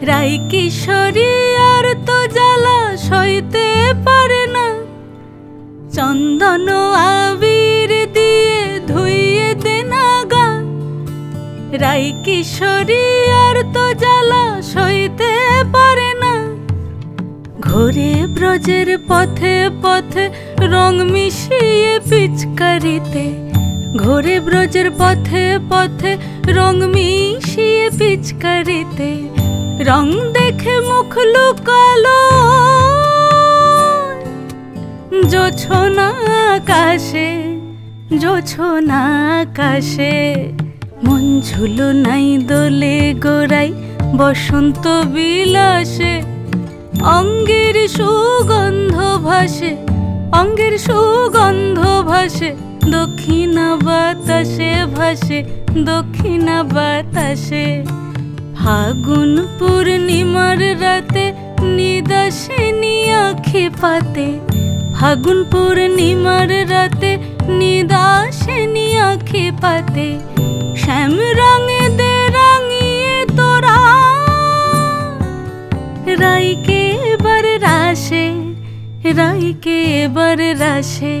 রাই কিশোরী আর তো জ্বালা সইতে পারে না, চন্দন আবির দিয়ে ধুইয়ে দে না গা। রাই কিশোরী আর তো জ্বালা সইতে পারে না, ঘোরে ব্রজের পথে পথে রং মিশিয়ে পিচকারিতে, ঘোরে ব্রজের পথে পথে রং মিশিয়ে পিচকারিতে, রং দেখে মুখ লুকালো জোছনা আকাশে, জোছনা আকাশে। মন ঝুলো নাই দোলে গোড়াই বসন্ত বিলাসে, অঙ্গের সুগন্ধ ভাসে, অঙ্গের সুগন্ধ ভাসে, দক্ষিণা বাতাসে ভাসে, দক্ষিণা বাতাসে। ফাগুন পূর্ণিমার রাতে নিদাসিনী আঁখি পাতে, ফাগুন পূর্ণিমার রাতে নিদাসিনী আঁখি পাতে, শ্যাম রঙে দে রাঙিয়ে তোরা রাইকে এবার রাশে, রাইকে এবার রাশে।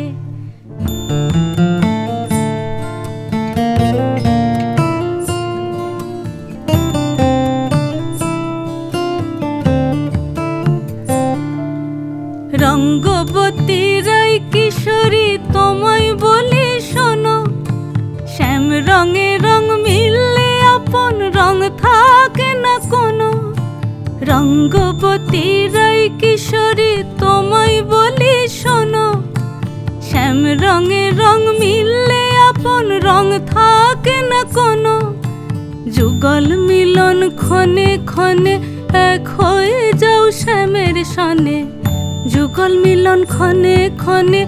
রঙ্গবতী রাই কিশোরী তোমায় বলি শোনো, শ্যাম রঙে রং মিললে আপন রং থাকে না কোনো। রঙ্গবতী রাই কিশোরী তোমায় বলি শোনো, শ্যাম রঙে রং মিললে আপন রং থাকে না কোনো। যুগল মিলন ক্ষণে ক্ষণে এক হয়ে যাও শ্যামের সনে, যুগল মিলন ক্ষণে ক্ষণে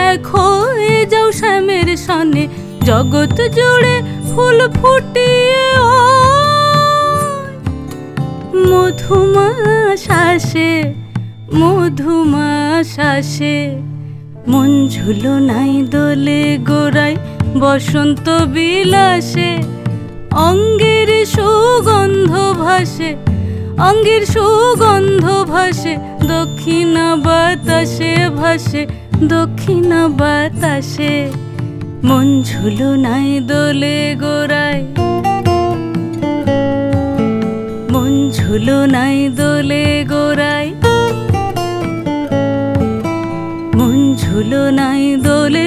এক হয়ে যাও শ্যামের সনে। জগৎ জুড়ে ফুল ফুটিয়ে মধুমাশাসে, মধুমাশাসে। মন ঝুলো নাই দোলে গোড়াই বসন্ত বিলাসে, অঙ্গের সুগন্ধ ভাসে, অঙ্গের সুগন্ধ ভাসে, দক্ষিণা বাতাসে ভাসে, দক্ষিণা বাতাসে। মন ঝুলো নাই দোলে গোড়ায়, মন ঝুলো নাই দোলে গোড়ায়, মন ঝুলো নাই দোলে